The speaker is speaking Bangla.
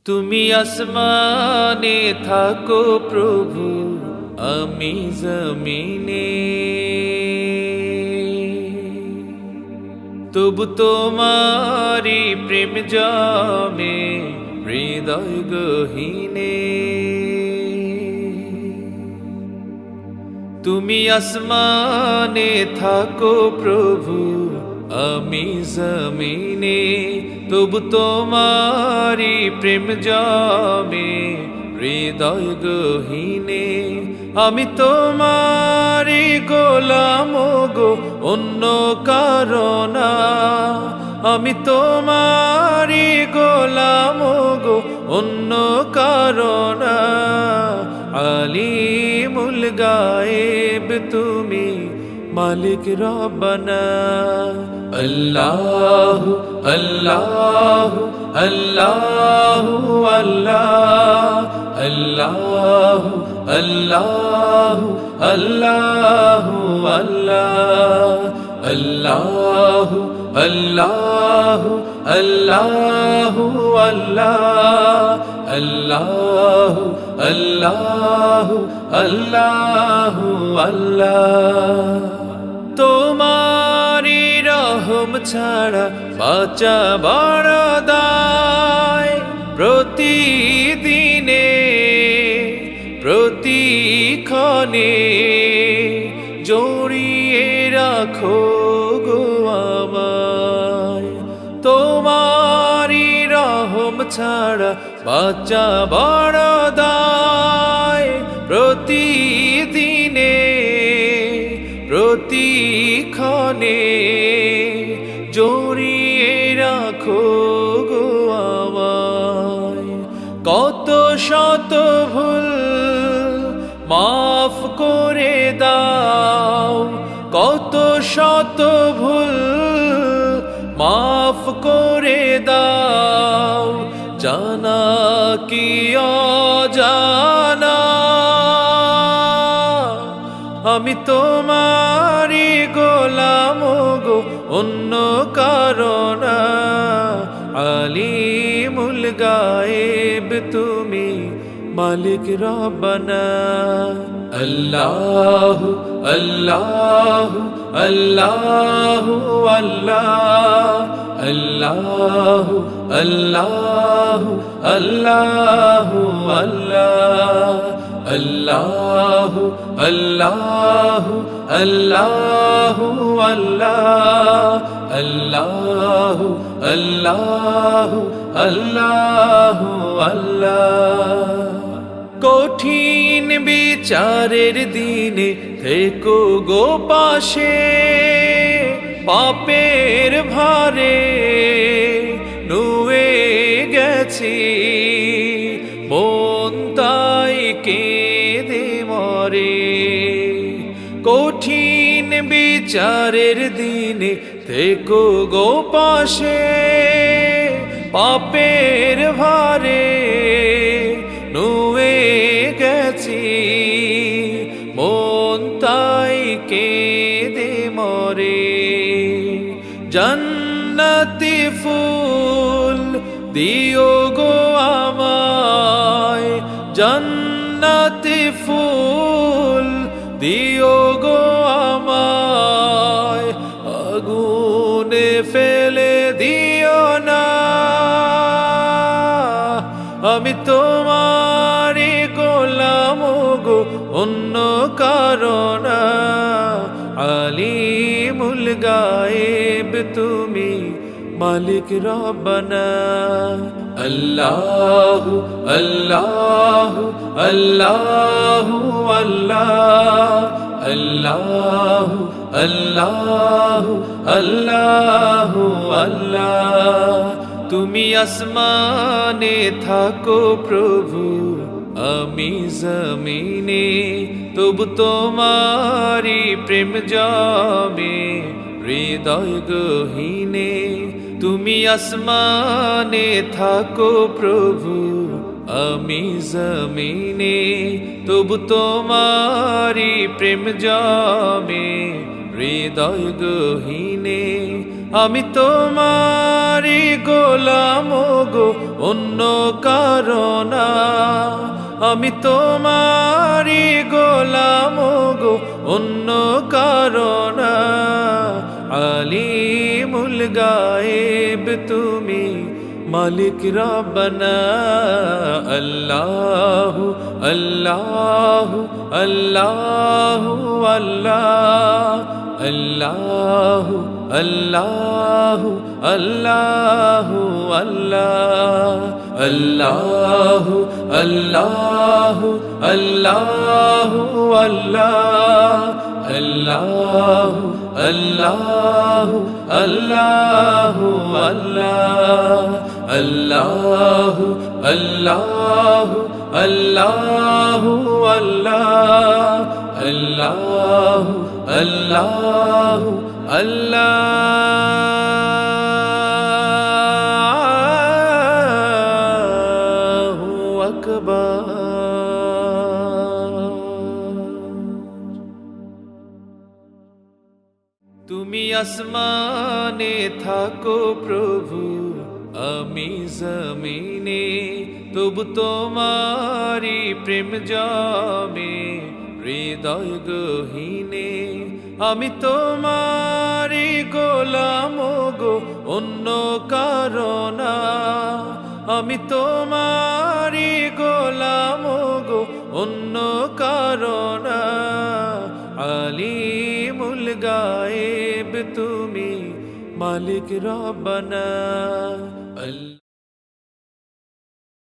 তুমি আসমানে থাকো প্রভু, আমি জমিনে, তবু তোমারি প্রেম জমে হৃদয় গহীনে। তুমি আসমানে থাকো প্রভু, আমি জমিনে, তবু তোমারি প্রেম জমে হৃদয় গহীনে। আমি তোমারি গোলাম গো, অন্য কারণা। আমি তোমারি গোলাম গো, অন্য কারণা। আলিমুল গায়েব তুমি, মালিক রব্বানা। আল্লাহ আল্লাহ আল্লাহ আল্লাহ আল্লাহ আল্লাহ আল্লাহ আল্লাহ আল্লাহ আল্লাহ আল্লাহ আল্লাহ আল্লাহ আল্লাহ আল্লাহ। তোমারি রহম ছাড়া বাঁচা বড় দায়। প্রতিদিনে প্রতিক্ষণে জড়িয়ে রাখো গো আমায়। তোমারি রহম ছাড়া বাঁচা বড় দায়। প্রতিদিনে প্রতিক্ষণে জড়িয়ে রাখো গো আমায়। কত শত ভুল মাফ করে দাও, কত শত ভুল মাফ করে দাও। জানা কি অজানা, আমি তোমারি গোলাম গো, অন্য কারণা। আলিমুল গায়েব তুমি, মালিক রব্বানা। আল্লাহ আল্লাহ আল্লাহ আল্লাহ আল্লাহ আল্লাহ আল্লাহ আল্লাহ আল্লাহ আল্লাহ আল্লাহ আল্লাহ আল্লাহ আল্লাহ। কঠিন বিচারের দিনে থেকো গো পাশে। পাপের ভারে নুয়ে গেছি, মন তাই কেঁদে মরে। কঠিন বিচারের দিনে থেকো গো পাশে। পাপের ভারে নুয়ে গেছি, মন তাই কেঁদে মরে। জান্নাতি ফুল দিও গো আমায়, জান্নাতি ফুল দিও গো আমায়। আগুনে ফেলে দিও না, আমি তোমারি গোলাম গো, অন্য কারণা। আলিমুল গায়েব তুমি, মালিক রব্বানা। আল্লাহ আল্লাহ আল্লাহ আল্লাহ আল্লাহ আল্লাহ আল্লাহ আল্লাহ। তুমি আসমানে থাকো প্রভু, আমি জমিনে, তবু তোমারি প্রেম জমে হৃদয় গহীনে। তুমি আসমানে থাকো প্রভু, আমি জমিনে, তবু তোমারি প্রেম জমে হৃদয় গহীনে আমি তোমারি গোলাম গো, অন্য কারণা। আমি তোমারি গোলাম গো, অন্য কারণা। আলিমুল গায়েব তুমি, মালিক রব্বানা। আল্লাহু আল্লাহু আল্লাহু আল্লাহ, আল্লাহু আল্লাহু আল্লাহু আল্লাহ, আল্লাহু আল্লাহু আল্লাহু আল্লাহ, আল্লাহু আল্লাহু আল্লাহু আল্লাহ, আল্লাহু আল্লাহু আল্লাহু আল্লাহ, আল্লাহু আল্লাহু আল্লাহু আকবার। তুমি আসমানে থাকো প্রভু, আমি জমিনে, তবু তোমারি প্রেম জমে হৃদয় গহীনে। আমি তোমারি গোলাম গো, অন্য কারণা। আমি তোমারি গোলাম গো, অন্য কারণা। আলিমুল গায়েব তুমি, মালিক রব্বানা।